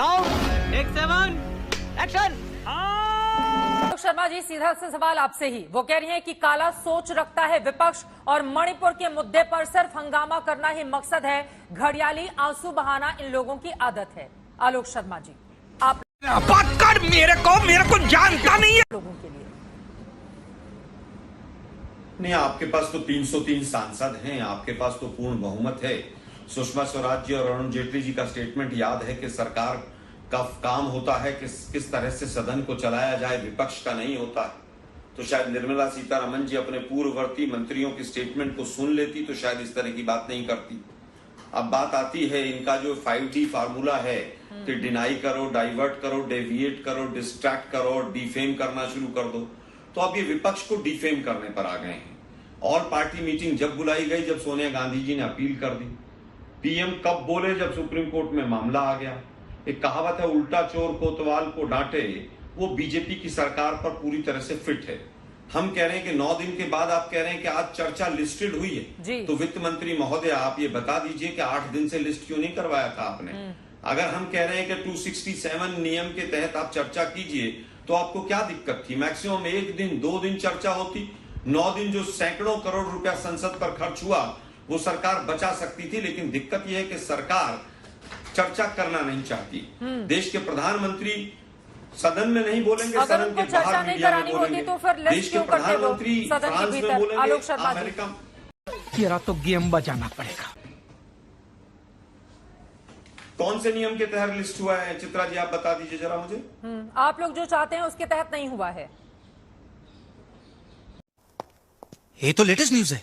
Sound, take 7, action. Sharma ji, सीधा सा सवाल आपसे ही। वो कह रही हैं कि काला सोच रखता है विपक्ष और मणिपुर के मुद्दे पर सिर्फ हंगामा करना ही मकसद है, घड़ियाली आंसू बहाना इन लोगों की आदत है। आलोक शर्मा जी, आप बात कर, मेरे को जानता नहीं है लोगों के लिए। नहीं, आपके पास तो 303 सांसद हैं, आपके पास तो पूर्ण बहुमत है। सुषमा स्वराज जी और अरुण जेटली जी का स्टेटमेंट याद है कि सरकार का काम होता है कि किस तरह से सदन को चलाया जाए, विपक्ष का नहीं होता है। तो शायद निर्मला सीतारमण जी अपने पूर्ववर्ती मंत्रियों की स्टेटमेंट को सुन लेती तो शायद इस तरह की बात नहीं करती। अब बात आती है इनका जो 5D फार्मूला है कि डिनाई करो, डाइवर्ट करो, डेविएट करो, डिस्ट्रैक्ट करो, डिफेम करना शुरू कर दो। तो अब ये विपक्ष को डिफेम करने पर आ गए हैं। ऑल पार्टी मीटिंग जब बुलाई गई, जब सोनिया गांधी जी ने अपील कर दी। पीएम कब बोले, जब सुप्रीम कोर्ट में मामला आ गया। एक कहावत है, उल्टा चोर कोतवाल को डांटे, वो बीजेपी की सरकार पर पूरी तरह से फिट है। हम कह रहे हैं कि 9 दिन के बाद आप कह रहे हैं कि आज चर्चा लिस्टेड हुई है, तो वित्त मंत्री महोदय आप ये बता दीजिए कि 8 दिन से लिस्ट क्यों नहीं करवाया था आपने। अगर हम कह रहे हैं कि 267 नियम के तहत आप चर्चा कीजिए तो आपको क्या दिक्कत थी? मैक्सिमम 1 दिन 2 दिन चर्चा होती। 9 दिन जो सैकड़ों करोड़ रुपया संसद पर खर्च हुआ वो सरकार बचा सकती थी। लेकिन दिक्कत यह है कि सरकार चर्चा करना नहीं चाहती। देश के प्रधानमंत्री सदन में नहीं बोलेंगे, सदन के बाहर मीडिया में बोलेंगे। तो फिर देश के प्रधानमंत्री फ्रांस में बोलेंगे, आलोक शर्मा अमेरिका। तेरा तो गेम बजाना पड़ेगा। कौन से नियम के तहत लिस्ट हुआ है चित्रा जी, आप बता दीजिए जरा मुझे। आप लोग जो चाहते हैं उसके तहत नहीं हुआ है। ये तो लेटेस्ट न्यूज है।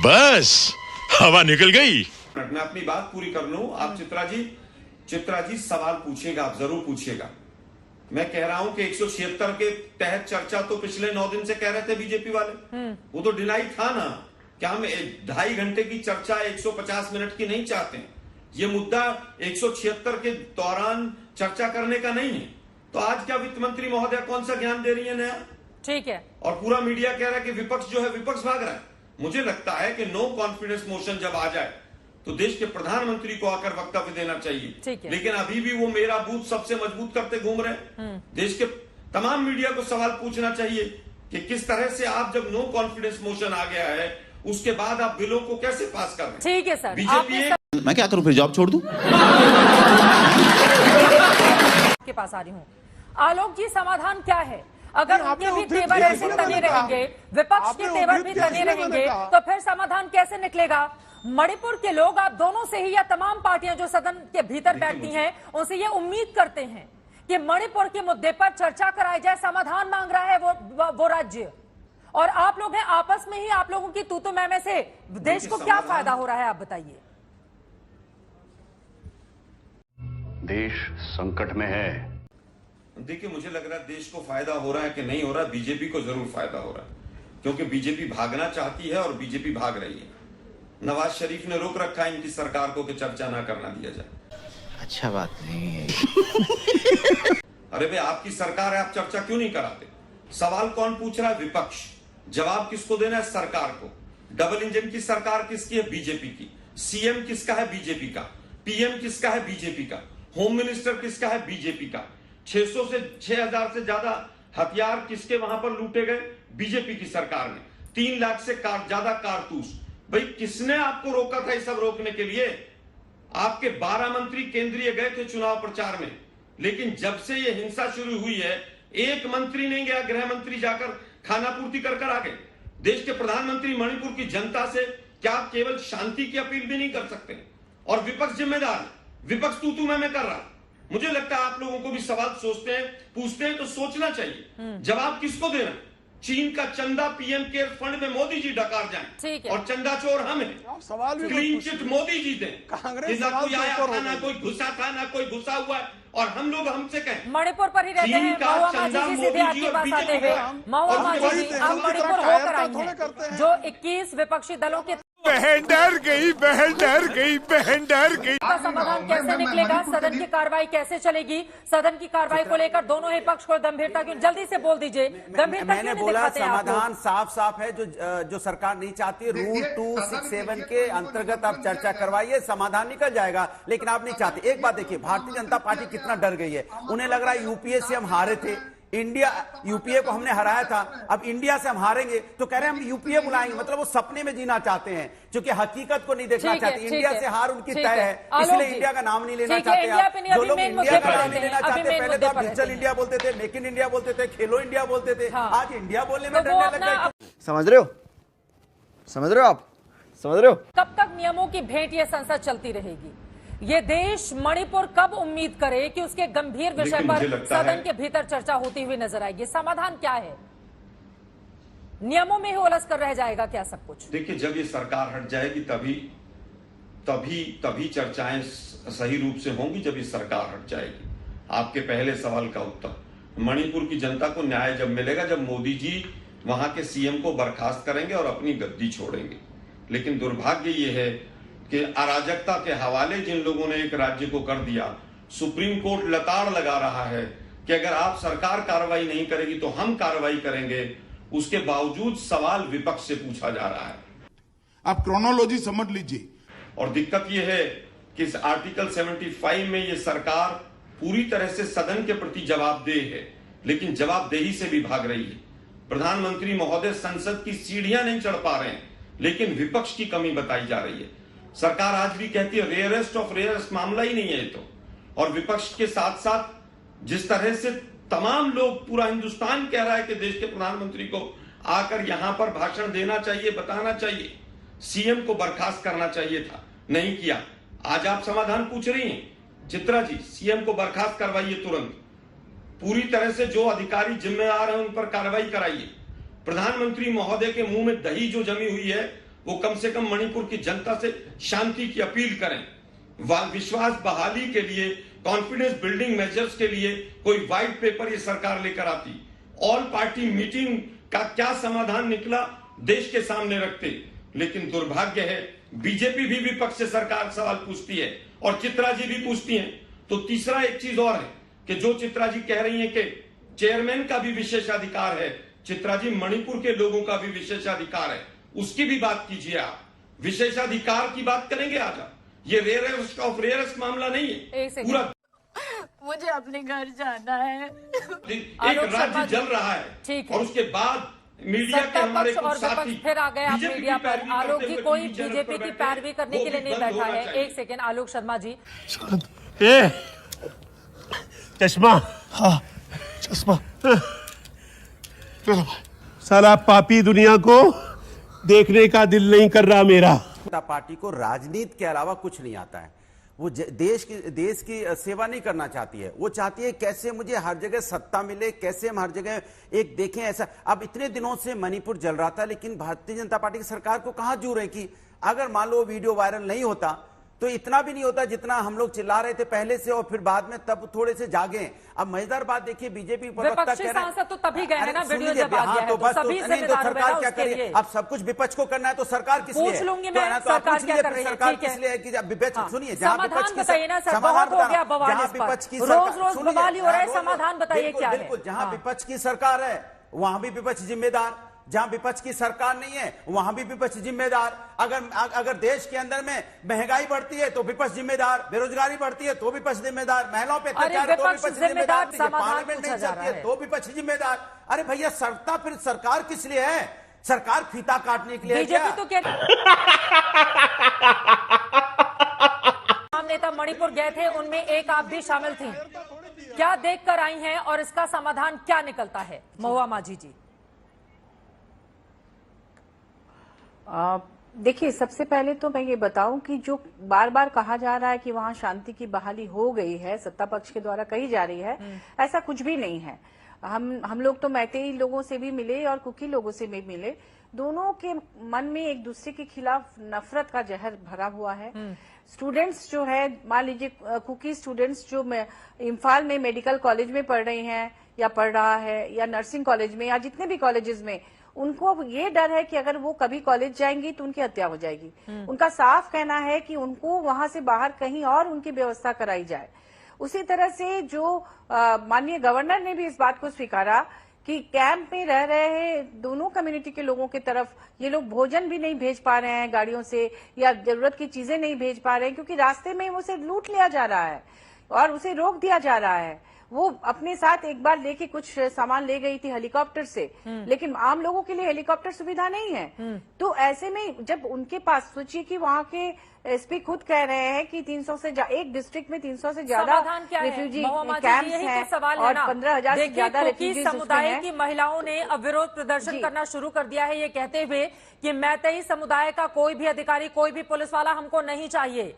बस हवा निकल गई। मैं अपनी बात पूरी कर लूं। आप चित्रा जी सवाल पूछिएगा, आप जरूर पूछिएगा। मैं कह रहा हूं कि 176 के तहत चर्चा तो पिछले 9 दिन से कह रहे थे बीजेपी वाले, वो तो डिनाई था ना। क्या हम 2.5 घंटे की चर्चा 150 मिनट की नहीं चाहते हैं? ये मुद्दा 176 के दौरान चर्चा करने का नहीं है। तो आज क्या वित्त मंत्री महोदय कौन सा ज्ञान दे रही है नया? ठीक है। और पूरा मीडिया कह रहा है कि विपक्ष जो है विपक्ष भाग रहा है। मुझे लगता है कि नो कॉन्फिडेंस मोशन जब आ जाए तो देश के प्रधानमंत्री को आकर वक्तव्य देना चाहिए। लेकिन अभी भी वो मेरा बूथ सबसे मजबूत करते घूम रहे हैं। देश के तमाम मीडिया को सवाल पूछना चाहिए कि किस तरह से आप जब नो कॉन्फिडेंस मोशन आ गया है उसके बाद आप बिलों को कैसे पास कर रहे हैं? ठीक है सर। बीजेपी मैं क्या करूं, फिर जॉब छोड़ दूं? के पास आ रही हूँ। आलोक जी, समाधान क्या है? अगर उनके भी तेवर ऐसे तने रहेंगे, विपक्ष के तेवर भी तने रहेंगे, तो फिर समाधान कैसे निकलेगा? मणिपुर के लोग आप दोनों से ही या तमाम पार्टियां जो सदन के भीतर बैठती हैं उनसे ये उम्मीद करते हैं कि मणिपुर के मुद्दे पर चर्चा कराई जाए। समाधान मांग रहा है वो राज्य, और आप लोग हैं आपस में ही, आप लोगों की तू तो मैं से देश को क्या फायदा हो रहा है, आप बताइए। देश संकट में है। देखिए, मुझे लग रहा है देश को फायदा हो रहा है कि नहीं हो रहा है, बीजेपी को जरूर फायदा हो रहा है, क्योंकि बीजेपी भागना चाहती है और बीजेपी भाग रही है। नवाज शरीफ ने रोक रखा है इनकी सरकार को कि चर्चा ना करना दिया जाए। अच्छा बात नहीं है। अरे भाई, आपकी सरकार है, आप चर्चा क्यों नहीं कराते? सवाल कौन पूछ रहा है? विपक्ष। जवाब किसको देना है? सरकार को। डबल इंजन की सरकार किसकी है? बीजेपी की। सीएम किसका है? बीजेपी का। पीएम किसका है? बीजेपी का। होम मिनिस्टर किसका है? बीजेपी का। 600 से 6000 से ज्यादा हथियार किसके वहां पर लूटे गए? बीजेपी की सरकार ने। 3 लाख से ज्यादा कारतूस। भाई, किसने आपको रोका था ये सब रोकने के लिए? आपके 12 मंत्री केंद्रीय गए थे चुनाव प्रचार में, लेकिन जब से ये हिंसा शुरू हुई है एक मंत्री नहीं गया, गृह मंत्री जाकर खाना पूर्ति कर आ गए। देश के प्रधानमंत्री मणिपुर की जनता से क्या केवल शांति की अपील भी नहीं कर सकते? और विपक्ष जिम्मेदार है, विपक्ष तू मैं कर रहा। मुझे लगता है आप लोगों को भी सवाल सोचते हैं, पूछते हैं तो सोचना चाहिए। जवाब किसको देना? चीन का चंदा पीएम केयर फंड में मोदी जी डकार जाएं, और चंदा चोर हम हैं। सवाल भी क्लीन चिट मोदी जी दें। कांग्रेस ना कोई आया था, ना कोई घुसा था, ना कोई घुसा हुआ है, और हम लोग हमसे कहें मणिपुर पर ही रहते हैं। महुआ माझी जी, सीधे आपके पास आते हुए, महुआ माझी जी, आप मणिपुर होकर आई हैं, जो 21 विपक्षी दलों के बहन डर गई, बहन डर गई, बहन डर गई। का समाधान कैसे निकलेगा, सदन की कार्रवाई कैसे चलेगी, सदन की कार्रवाई को लेकर दोनों ही पक्ष को गंभीरता क्यों, जल्दी से बोल दीजिए, गंभीरता मैंने क्यों नहीं बोला दिखाते आप लोग? समाधान साफ साफ है, जो सरकार नहीं चाहती रूल 267 के अंतर्गत आप चर्चा करवाइए, समाधान निकल जाएगा। लेकिन आप नहीं चाहते। एक बात देखिए, भारतीय जनता पार्टी कितना डर गई है। उन्हें लग रहा है यूपीए से हम हारे थे, यूपीए को हमने हराया था, अब इंडिया से हम हारेंगे तो कह रहे हैं हम यूपीए बुलाएंगे। मतलब वो सपने में जीना चाहते हैं, क्योंकि हकीकत को नहीं देखना चाहते। इंडिया से हार उनकी तय है, इसलिए इंडिया का नाम नहीं लेना चाहते। जो लोग इंडिया का नाम नहीं लेना चाहते, पहले तो आप डिजिटल इंडिया बोलते थे, मेक इन इंडिया बोलते थे, खेलो इंडिया बोलते थे, आज इंडिया बोलने में डरने लग गए। समझ रहे हो, समझ रहे हो आप, समझ रहे हो? कब तक नियमों की भेंट ये संसद चलती रहेगी? ये देश मणिपुर कब उम्मीद करे कि उसके गंभीर विषय पर सदन के भीतर चर्चा होती हुई नजर आएगी? समाधान क्या है? नियमों में ही उलझ कर रह जाएगा क्या सब कुछ? देखिए, जब ये सरकार हट जाएगी तभी चर्चाएं सही रूप से होंगी, जब ये सरकार हट जाएगी। आपके पहले सवाल का उत्तर, मणिपुर की जनता को न्याय जब मिलेगा, जब मोदी जी वहां के सीएम को बर्खास्त करेंगे और अपनी गद्दी छोड़ेंगे। लेकिन दुर्भाग्य ये है कि अराजकता के हवाले जिन लोगों ने एक राज्य को कर दिया, सुप्रीम कोर्ट लताड़ लगा रहा है कि अगर आप सरकार कार्रवाई नहीं करेगी तो हम कार्रवाई करेंगे। उसके बावजूद सवाल विपक्ष से पूछा जा रहा है। आप क्रोनोलॉजी समझ लीजिए। और दिक्कत यह है कि इस आर्टिकल 75 में ये सरकार पूरी तरह से सदन के प्रति जवाबदेह है, लेकिन जवाबदेही से भी भाग रही है। प्रधानमंत्री महोदय संसद की सीढ़ियां नहीं चढ़ पा रहे हैं, लेकिन विपक्ष की कमी बताई जा रही है। सरकार आज भी कहती है रेयरेस्ट ऑफ रेयरेस्ट मामला ही नहीं है ये तो। और विपक्ष के साथ साथ जिस तरह से तमाम लोग, पूरा हिंदुस्तान कह रहा है कि देश के प्रधानमंत्री को आकर यहां पर भाषण देना चाहिए, बताना चाहिए, सीएम को बर्खास्त करना चाहिए था, नहीं किया। आज आप समाधान पूछ रही हैं, चित्रा जी, सीएम को बर्खास्त करवाइए तुरंत, पूरी तरह से जो अधिकारी जिम्मेदार हैं उन पर कार्रवाई कराइए। प्रधानमंत्री महोदय के मुंह में दही जो जमी हुई है, वो कम से कम मणिपुर की जनता से शांति की अपील करें। विश्वास बहाली के लिए, कॉन्फिडेंस बिल्डिंग मेजर्स के लिए कोई व्हाइट पेपर ये सरकार लेकर आती, ऑल पार्टी मीटिंग का क्या समाधान निकला देश के सामने रखते। लेकिन दुर्भाग्य है, बीजेपी भी विपक्ष से सरकार सवाल पूछती है और चित्रा जी भी पूछती हैं। तो तीसरा एक चीज और है कि जो चित्रा जी कह रही हैं कि चेयरमैन का भी विशेषाधिकार है, चित्रा जी मणिपुर के लोगों का भी विशेषाधिकार है, उसकी भी बात कीजिए। आप विशेषाधिकार की बात करेंगे आज आप, ये रेयरेस्ट ऑफ रेयरेस्ट मामला नहीं है पूरा। मुझे अपने घर जाना है। एक राज्य जल रहा है और उसके बाद मीडिया के हमारे कुछ साथी फिर आ गए आप मीडिया पर। आलोक जी, कोई बीजेपी की पैरवी करने के लिए नहीं बैठा है। एक सेकेंड, आलोक शर्मा जी। चश्मा, हाँ चश्मा। साला पापी दुनिया को देखने का दिल नहीं कर रहा मेरा। पार्टी को राजनीति के अलावा कुछ नहीं आता है। वो देश की सेवा नहीं करना चाहती है। वो चाहती है कैसे मुझे हर जगह सत्ता मिले, कैसे हम हर जगह एक देखें ऐसा। अब इतने दिनों से मणिपुर जल रहा था, लेकिन भारतीय जनता पार्टी की सरकार को कहां जू रहे कि अगर मान लो वीडियो वायरल नहीं होता तो इतना भी नहीं होता जितना हम लोग चिल्ला रहे थे पहले से, और फिर बाद में तब थोड़े से जागे। अब मजेदार बात देखिए, बीजेपी प्रवक्ता कह रहे हैं तो तभी गए हैं ना वीडियो जब आ गया है, तो बस सभी तो सरकार क्या करिए? अब सब कुछ विपक्ष को करना है तो सरकार किस लिए? पूछ लूंगी मैं, सरकार क्या कर रही है? सरकार किस लिए है कि विपक्ष, सुनिए, जहां विपक्ष की समाधान बताइए क्या है? बिल्कुल, जहां विपक्ष की सरकार है वहां भी विपक्ष जिम्मेदार, जहां विपक्ष की सरकार नहीं है वहां भी विपक्ष जिम्मेदार। अगर देश के अंदर में महंगाई बढ़ती है तो विपक्ष जिम्मेदार, बेरोजगारी बढ़ती है तो विपक्ष जिम्मेदार, महिलाओं पे अत्याचार तो विपक्ष जिम्मेदार, पार्लियामेंट नहीं चलती है तो विपक्ष जिम्मेदार। अरे भैया, सत्ता फिर सरकार किस लिए है? सरकार फीता काटने के लिए है क्या? तो नेता मणिपुर गए थे, उनमें एक आप भी शामिल थी। क्या देखकर आई हैं और इसका समाधान क्या निकलता है? महुआ माझी जी। देखिए, सबसे पहले तो मैं ये बताऊं कि जो बार बार कहा जा रहा है कि वहां शांति की बहाली हो गई है, सत्ता पक्ष के द्वारा कही जा रही है, ऐसा कुछ भी नहीं है। हम लोग तो मैतेई लोगों से भी मिले और कुकी लोगों से भी मिले। दोनों के मन में एक दूसरे के खिलाफ नफरत का जहर भरा हुआ है। स्टूडेंट्स जो है, मान लीजिए कुकी स्टूडेंट्स जो इम्फाल में मेडिकल कॉलेज में पढ़ रही हैं या पढ़ रहा है, या नर्सिंग कॉलेज में, या जितने भी कॉलेजेस में, उनको ये डर है कि अगर वो कभी कॉलेज जाएंगी तो उनकी हत्या हो जाएगी। उनका साफ कहना है कि उनको वहां से बाहर कहीं और उनकी व्यवस्था कराई जाए। उसी तरह से जो माननीय गवर्नर ने भी इस बात को स्वीकारा कि कैंप में रह रहे दोनों कम्युनिटी के लोगों की तरफ ये लोग भोजन भी नहीं भेज पा रहे हैं गाड़ियों से, या जरूरत की चीजें नहीं भेज पा रहे हैं, क्योंकि रास्ते में उसे लूट लिया जा रहा है और उसे रोक दिया जा रहा है। वो अपने साथ एक बार लेके कुछ सामान ले गई थी हेलीकॉप्टर से, लेकिन आम लोगों के लिए हेलीकॉप्टर सुविधा नहीं है। तो ऐसे में जब उनके पास, सोचिए कि वहाँ के एसपी खुद कह रहे हैं कि 300 से एक डिस्ट्रिक्ट में 300 से ज्यादा रिफ्यूजी कैंप्स हैं और 15,000 से ज्यादा रिफ्यूजी समुदाय की महिलाओं ने अब विरोध प्रदर्शन करना शुरू कर दिया है, ये कहते हुए कि मैतेई समुदाय का कोई भी अधिकारी, कोई भी पुलिस वाला हमको नहीं चाहिए।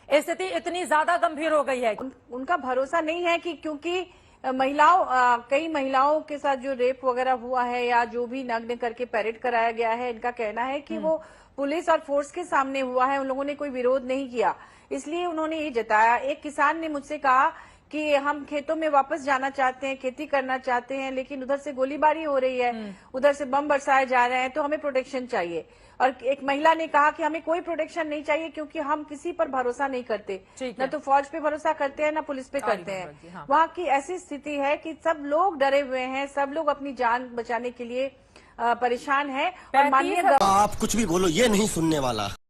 स्थिति इतनी ज्यादा गंभीर हो गई है। उनका भरोसा नहीं है कि क्योंकि कई महिलाओं के साथ जो रेप वगैरह हुआ है या जो भी नग्न करके पैरेड कराया गया है, इनका कहना है कि वो पुलिस और फोर्स के सामने हुआ है, उन लोगों ने कोई विरोध नहीं किया, इसलिए उन्होंने ये जताया। एक किसान ने मुझसे कहा कि हम खेतों में वापस जाना चाहते हैं, खेती करना चाहते हैं, लेकिन उधर से गोलीबारी हो रही है, उधर से बम बरसाए जा रहे हैं, तो हमें प्रोटेक्शन चाहिए। और एक महिला ने कहा कि हमें कोई प्रोटेक्शन नहीं चाहिए क्योंकि हम किसी पर भरोसा नहीं करते, न तो फौज पे भरोसा करते हैं न पुलिस पे करते हैं। हाँ। वहाँ की ऐसी स्थिति है कि सब लोग डरे हुए हैं, सब लोग अपनी जान बचाने के लिए परेशान हैं। और माननीय आप कुछ भी बोलो, ये नहीं सुनने वाला।